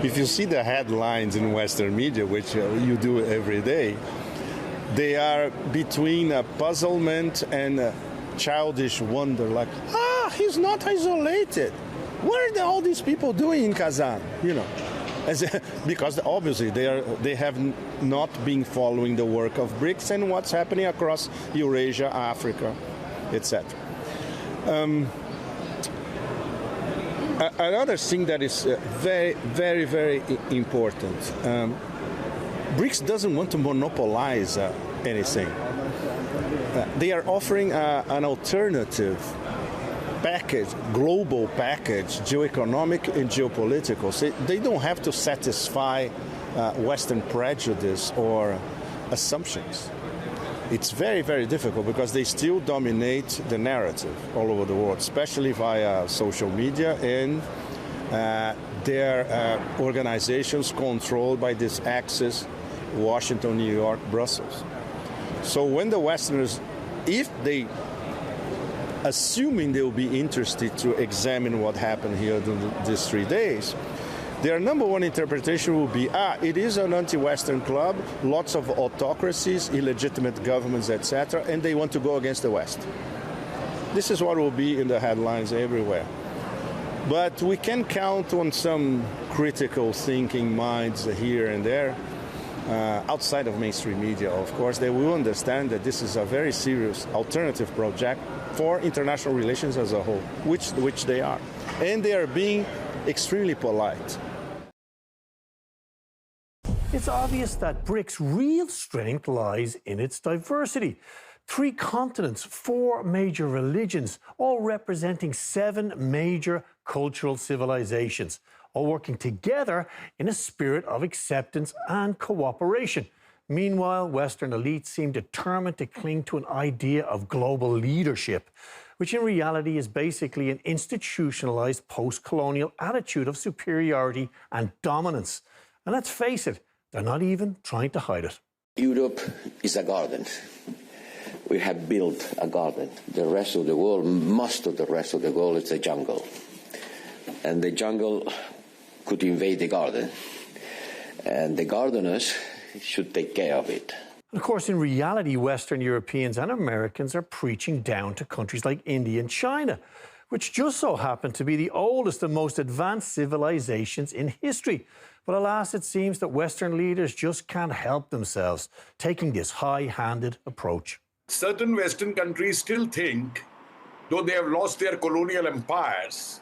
If you see the headlines in Western media, which you do every day, they are between puzzlement and childish wonder, like, he's not isolated. What are all these people doing in Kazan? You know, because obviously they have not been following the work of Brics and what's happening across Eurasia, Africa, etc. Another thing that is very, very, very important. Brics doesn't want to monopolize anything. They are offering an alternative package, global package, geoeconomic and geopolitical. So they don't have to satisfy Western prejudice or assumptions. It's very, very difficult because they still dominate the narrative all over the world, especially via social media and their organizations controlled by this axis, Washington, New York, Brussels. So when the Westerners, if they, assuming they will be interested to examine what happened here during these 3 days, their number one interpretation will be, it is an anti-Western club, lots of autocracies, illegitimate governments, etc., and they want to go against the West. This is what will be in the headlines everywhere. But we can count on some critical thinking minds here and there, outside of mainstream media, of course. They will understand that this is a very serious alternative project for international relations as a whole, which they are. And they are being extremely polite. It's obvious that BRICS' real strength lies in its diversity. 3 continents, 4 major religions, all representing 7 major cultural civilizations, all working together in a spirit of acceptance and cooperation. Meanwhile, Western elites seem determined to cling to an idea of global leadership, which in reality is basically an institutionalized post-colonial attitude of superiority and dominance. And let's face it, they're not even trying to hide it. Europe is a garden. We have built a garden. The rest of the world, most of the rest of the world, is a jungle. And the jungle could invade the garden. And the gardeners should take care of it. Of course, in reality, Western Europeans and Americans are preaching down to countries like India and China, which just so happen to be the oldest and most advanced civilizations in history. But alas, it seems that Western leaders just can't help themselves, taking this high-handed approach. Certain Western countries still think, though they have lost their colonial empires,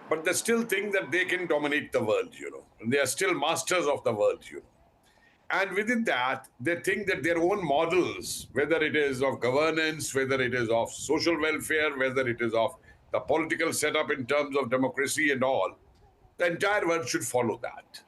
but they still think that they can dominate the world, and they are still masters of the world, And within that, they think that their own models, whether it is of governance, whether it is of social welfare, whether it is of the political setup in terms of democracy and all, the entire world should follow that.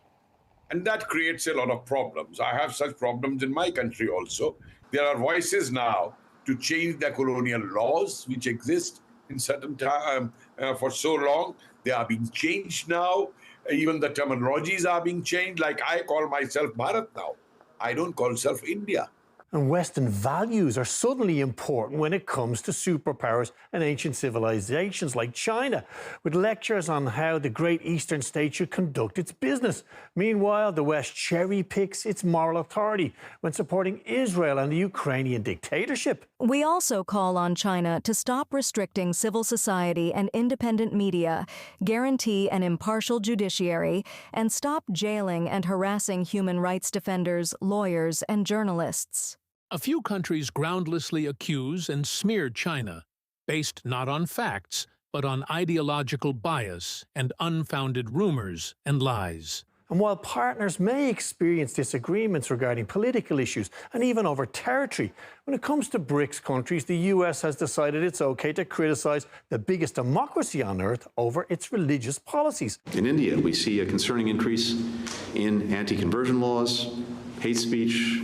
And that creates a lot of problems. I have such problems in my country also. There are voices now to change the colonial laws which exist in certain time for so long. They are being changed now. Even the terminologies are being changed. Like I call myself Bharat now. I don't call myself India. And Western values are suddenly important when it comes to superpowers and ancient civilizations like China, with lectures on how the great Eastern state should conduct its business. Meanwhile, the West cherry-picks its moral authority when supporting Israel and the Ukrainian dictatorship. We also call on China to stop restricting civil society and independent media, guarantee an impartial judiciary, and stop jailing and harassing human rights defenders, lawyers, and journalists. A few countries groundlessly accuse and smear China, based not on facts, but on ideological bias and unfounded rumors and lies. And while partners may experience disagreements regarding political issues and even over territory, when it comes to BRICS countries, the US has decided it's okay to criticize the biggest democracy on earth over its religious policies. In India, we see a concerning increase in anti-conversion laws, hate speech,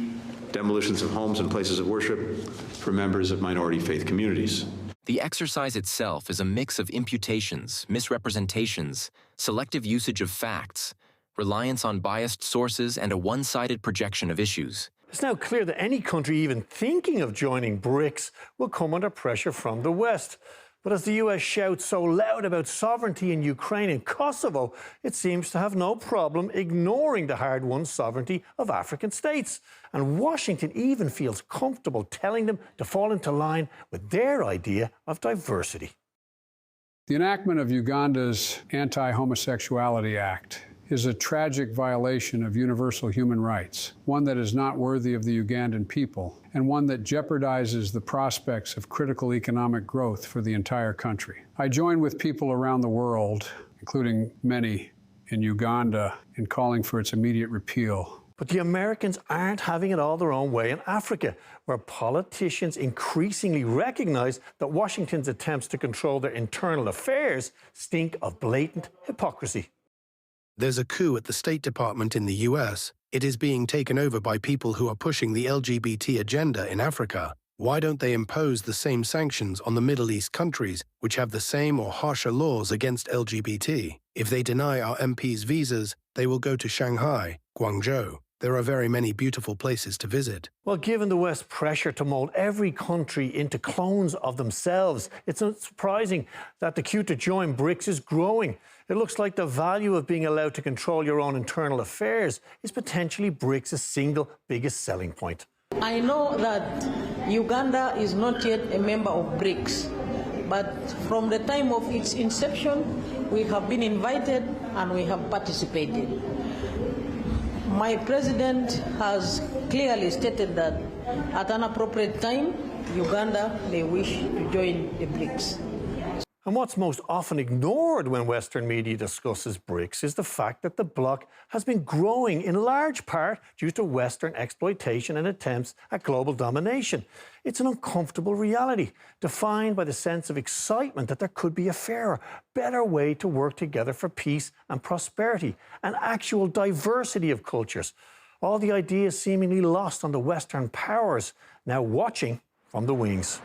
demolitions of homes and places of worship for members of minority faith communities. The exercise itself is a mix of imputations, misrepresentations, selective usage of facts, reliance on biased sources, and a one-sided projection of issues. It's now clear that any country even thinking of joining BRICS will come under pressure from the West. But as the US shouts so loud about sovereignty in Ukraine and Kosovo, it seems to have no problem ignoring the hard-won sovereignty of African states. And Washington even feels comfortable telling them to fall into line with their idea of diversity. The enactment of Uganda's Anti-Homosexuality Act is a tragic violation of universal human rights, one that is not worthy of the Ugandan people, and one that jeopardizes the prospects of critical economic growth for the entire country. I join with people around the world, including many in Uganda, in calling for its immediate repeal. But the Americans aren't having it all their own way in Africa, where politicians increasingly recognize that Washington's attempts to control their internal affairs stink of blatant hypocrisy. There's a coup at the State Department in the US. It is being taken over by people who are pushing the LGBT agenda in Africa. Why don't they impose the same sanctions on the Middle East countries, which have the same or harsher laws against LGBT? If they deny our MPs visas, they will go to Shanghai, Guangzhou. There are very many beautiful places to visit. Well, given the West's pressure to mold every country into clones of themselves, it's not surprising that the queue to join Brics is growing. It looks like the value of being allowed to control your own internal affairs is potentially Brics' single biggest selling point. I know that Uganda is not yet a member of Brics, but from the time of its inception, we have been invited and we have participated. My president has clearly stated that at an appropriate time, Uganda may wish to join the Brics. And what's most often ignored when Western media discusses Brics is the fact that the bloc has been growing in large part due to Western exploitation and attempts at global domination. It's an uncomfortable reality, defined by the sense of excitement that there could be a fairer, better way to work together for peace and prosperity, and actual diversity of cultures. All the ideas seemingly lost on the Western powers, now watching from the wings.